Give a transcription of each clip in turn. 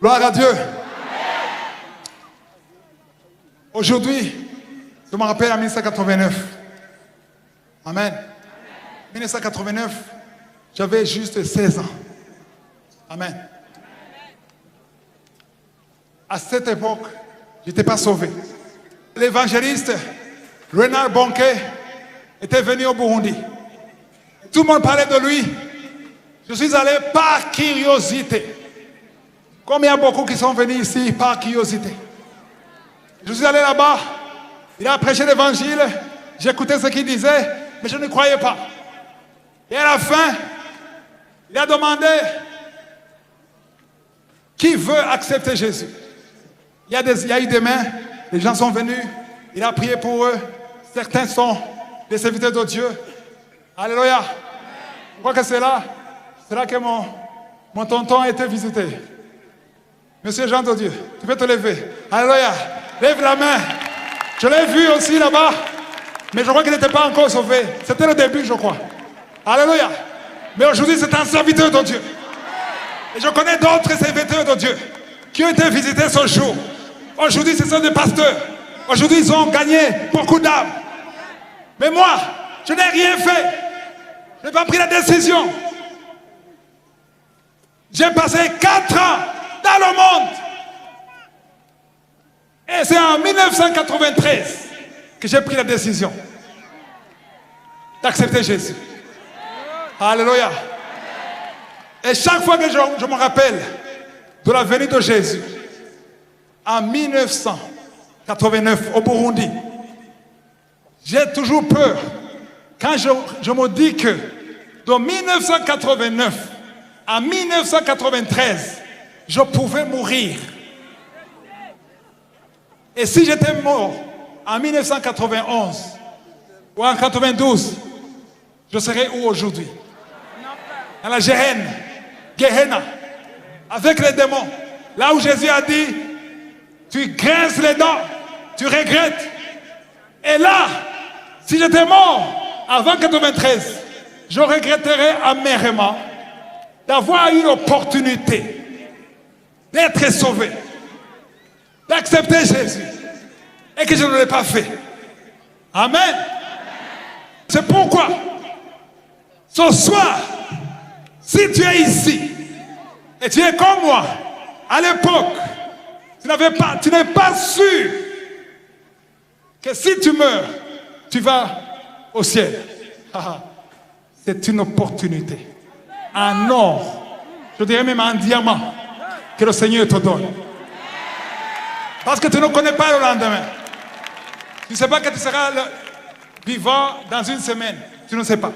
Gloire à Dieu. Aujourd'hui, je me rappelle en 1989. Amen. 1989, j'avais juste 16 ans. Amen. À cette époque, je n'étais pas sauvé. L'évangéliste Renard Bonquet était venu au Burundi. Tout le monde parlait de lui. Je suis allé par curiosité. Comme il y a beaucoup qui sont venus ici par curiosité. Je suis allé là-bas. Il a prêché l'évangile. J'écoutais ce qu'il disait, mais je ne croyais pas. Et à la fin, il a demandé qui veut accepter Jésus. Il y a eu des mains, les gens sont venus, il a prié pour eux. Certains sont des serviteurs de Dieu. Alléluia. Je crois que c'est là que mon tonton a été visité. Monsieur Jean de Dieu, tu peux te lever. Alléluia. Lève la main. Je l'ai vu aussi là-bas, mais je crois qu'il n'était pas encore sauvé. C'était le début, je crois. Alléluia. Mais aujourd'hui, c'est un serviteur de Dieu. Et je connais d'autres serviteurs de Dieu qui ont été visités ce jour. Aujourd'hui, ce sont des pasteurs. Aujourd'hui, ils ont gagné beaucoup d'âmes. Mais moi, je n'ai rien fait. Je n'ai pas pris la décision. J'ai passé 4 ans dans le monde. Et c'est en 1993 que j'ai pris la décision d'accepter Jésus. Alléluia. Et chaque fois que je me rappelle de la venue de Jésus, en 1989 au Burundi, j'ai toujours peur quand je me dis que de 1989 à 1993, je pouvais mourir. Et si j'étais mort en 1991 ou en 92, je serais où aujourd'hui? Dans la Gehenna, avec les démons. Là où Jésus a dit, tu grinces les dents, tu regrettes. Et là, si j'étais mort avant 93, je regretterais amèrement d'avoir eu l'opportunité d'être sauvé, d'accepter Jésus, et que je ne l'ai pas fait. Amen. C'est pourquoi, ce soir, si tu es ici, et tu es comme moi, à l'époque, tu n'es pas sûr que si tu meurs, tu vas au ciel. C'est une opportunité. En or, je dirais même en diamant, que le Seigneur te donne. Parce que tu ne connais pas le lendemain. Tu ne sais pas que tu seras vivant dans une semaine. Tu ne sais pas.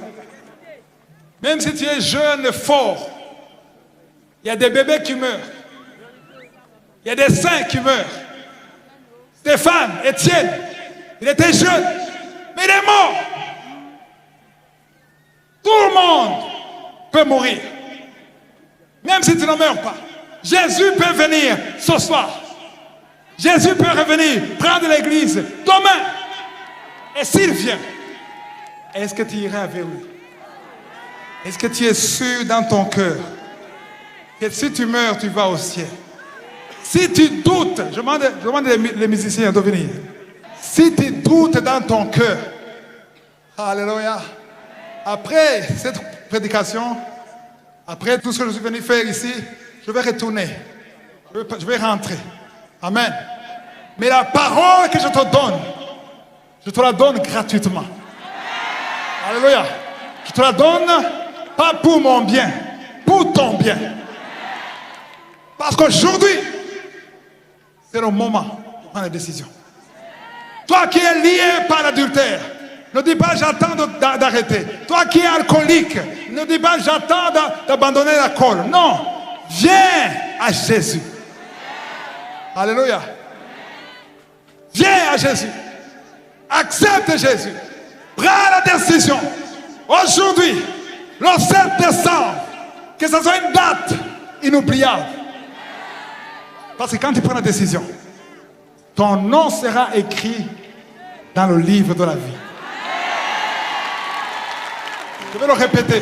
Même si tu es jeune, fort, il y a des bébés qui meurent. Il y a des saints qui meurent. Stéphane, Étienne, il était jeune, mais il est mort. Tout le monde peut mourir. Même si tu ne meurs pas. Jésus peut venir ce soir. Jésus peut revenir prendre l'église demain. Et s'il vient, est-ce que tu iras avec lui? Est-ce que tu es sûr dans ton cœur que si tu meurs, tu vas au ciel? Si tu doutes, je demande les musiciens de venir. Si tu doutes dans ton cœur, alléluia, après cette prédication, après tout ce que je suis venu faire ici, je vais retourner. Je vais rentrer. Amen. Mais la parole que je te donne, je te la donne gratuitement. Alléluia. Je te la donne pas pour mon bien, pour ton bien. Parce qu'aujourd'hui, c'est le moment de prendre la décision. Toi qui es lié par l'adultère, ne dis pas j'attends d'arrêter. Toi qui es alcoolique, ne dis pas j'attends d'abandonner l'alcool. Non, viens à Jésus. Alléluia. Viens à Jésus. Accepte Jésus. Prends la décision. Aujourd'hui, le 7 décembre, que ce soit une date inoubliable. Parce que quand tu prends la décision, ton nom sera écrit dans le livre de la vie. Je vais le répéter.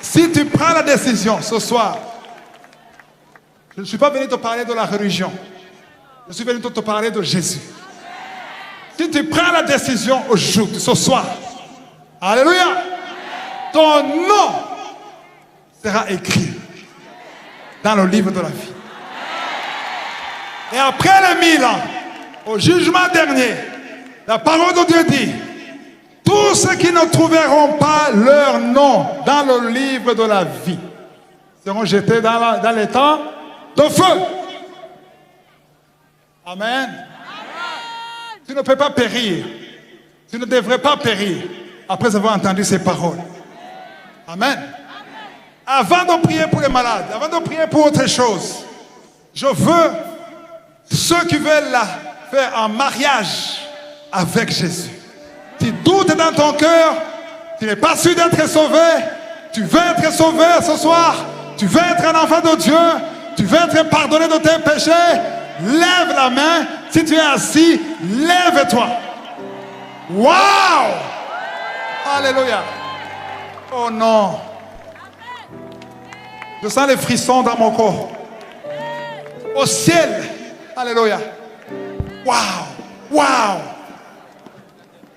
Si tu prends la décision ce soir, Je ne suis pas venu te parler de la religion. Je suis venu te parler de Jésus. Si tu prends la décision aujourd'hui, ce soir, alléluia, ton nom sera écrit dans le livre de la vie. Et après les 1000 ans, au jugement dernier, la parole de Dieu dit, tous ceux qui ne trouveront pas leur nom dans le livre de la vie seront jetés dans les temps de feu. Amen. Tu ne peux pas périr. Tu ne devrais pas périr après avoir entendu ces paroles. Amen. Avant de prier pour les malades, avant de prier pour autre chose, je veux ceux qui veulent la faire en mariage avec Jésus. Tu doutes dans ton cœur, tu n'es pas sûr d'être sauvé, tu veux être sauvé ce soir, tu veux être un enfant de Dieu, tu veux être pardonné de tes péchés, lève la main. Si tu es assis, lève-toi. Wow! Alléluia. Oh non. Je sens les frissons dans mon corps. Au ciel. Alléluia. Wow. Wow.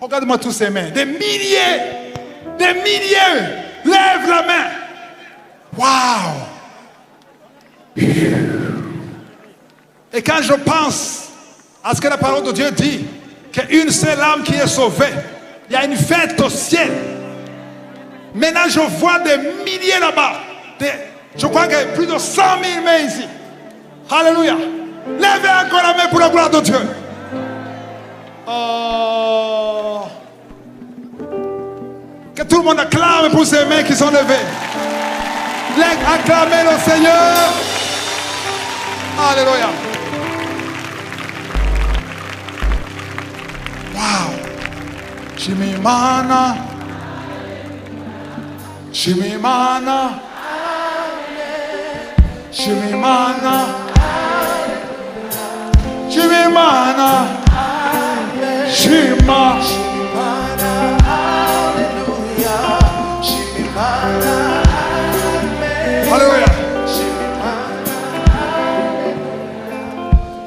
Regarde-moi tous ces mains. Des milliers. Des milliers. Lève la main. Wow. Et quand je pense à ce que la parole de Dieu dit, qu'une seule âme qui est sauvée, il y a une fête au ciel. Maintenant, je vois des milliers là-bas. Je crois qu'il y a plus de 100 000 mains ici. Alléluia. Levez encore la main pour la gloire de Dieu. Oh. Que tout le monde acclame pour ces mains qui sont levées. Acclamez le Seigneur. Alléluia. Wow. Shimimana. Shimimana. Shimimana. Shimimana. Shima. Alléluia.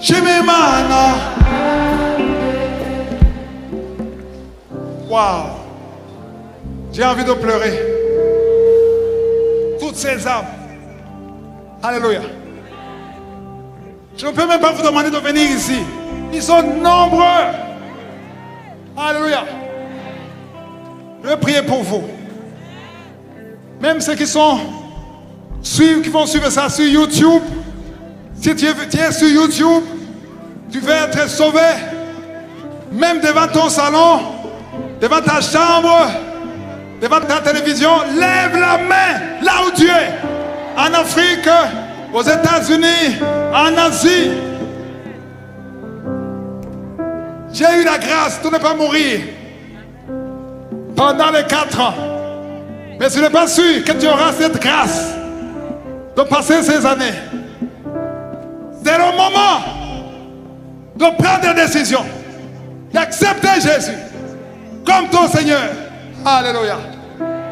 Shimimana. Wow. J'ai envie de pleurer. Toutes ces âmes. Alléluia. Je ne peux même pas vous demander de venir ici. Ils sont nombreux. Alléluia. Je vais prier pour vous. Même ceux qui vont suivre ça sur YouTube. Si tu es sur YouTube, tu veux être sauvé. Même devant ton salon, devant ta chambre, devant ta télévision, lève la main là où tu es. En Afrique, aux États-Unis, en Asie. J'ai eu la grâce de ne pas mourir pendant les 4 ans. Mais je n'ai pas su que tu auras cette grâce de passer ces années. C'est le moment de prendre des décisions, d'accepter Jésus comme ton Seigneur. Alléluia.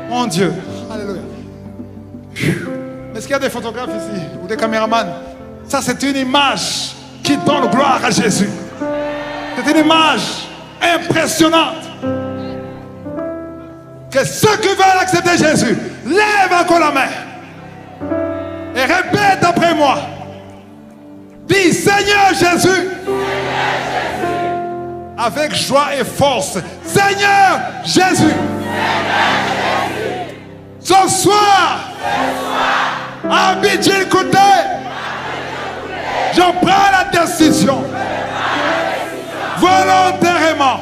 Mon Dieu. Alléluia. Est-ce qu'il y a des photographes ici ou des caméramans? Ça, c'est une image qui donne gloire à Jésus. C'est une image impressionnante. Que ceux qui veulent accepter Jésus, lève encore la main et répète après moi. Dis Seigneur Jésus, avec joie et force. Seigneur Jésus, ce soir, à Abidjan Kouté, je prends la décision volontairement.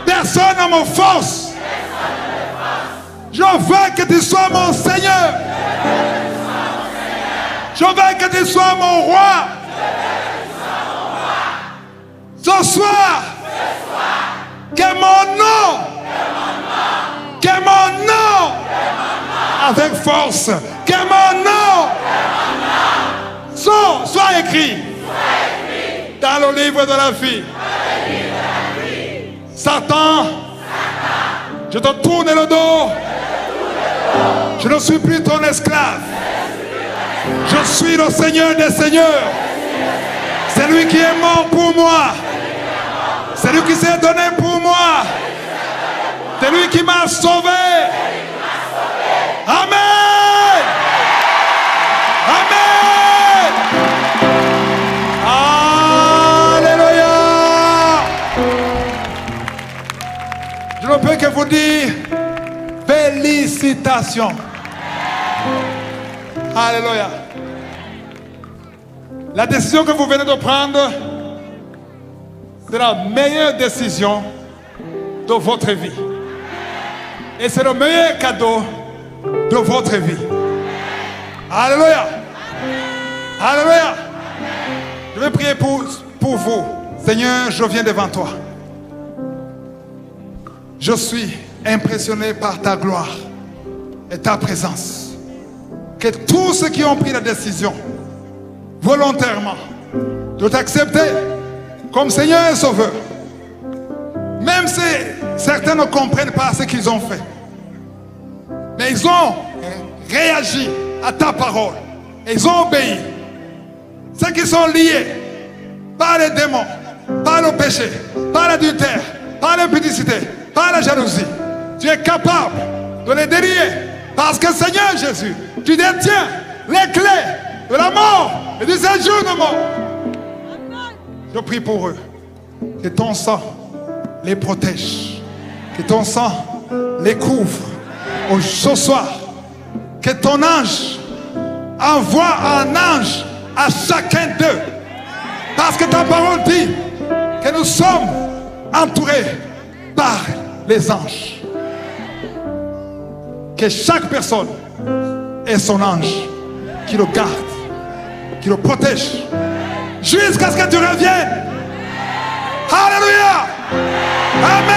Personne ne me force. Je veux que tu sois mon Seigneur. Je veux que tu sois mon roi. Ce soir, que mon nom, avec force, que mon nom soit écrit dans le livre de la vie. Satan, je te tourne le dos. Je ne suis plus ton esclave. Je suis le Seigneur des Seigneurs. C'est lui qui est mort pour moi. C'est lui qui s'est donné pour moi. C'est lui qui m'a sauvé. Amen. Amen. Alléluia. Je ne peux que vous dire félicitations. Alléluia. La décision que vous venez de prendre, c'est la meilleure décision de votre vie. Et c'est le meilleur cadeau de votre vie. Alléluia. Alléluia. Je vais prier pour vous. Seigneur, je viens devant toi. Je suis impressionné par ta gloire et ta présence. Que tous ceux qui ont pris la décision volontairement de t'accepter comme Seigneur et Sauveur, même si certains ne comprennent pas ce qu'ils ont fait, mais ils ont réagi à ta parole, ils ont obéi. Ceux qui sont liés par les démons, par le péché, par l'adultère, par l'impudicité, par la jalousie, tu es capable de les délier parce que Seigneur Jésus, tu détiens les clés de la mort et du séjour de mort. Je prie pour eux. Que ton sang les protège. Que ton sang les couvre. Ce soir, que ton ange envoie un ange à chacun d'eux. Parce que ta parole dit que nous sommes entourés par les anges. Que chaque personne ait son ange qui le garde, qui le protège jusqu'à ce que tu reviennes. Alléluia. Amen.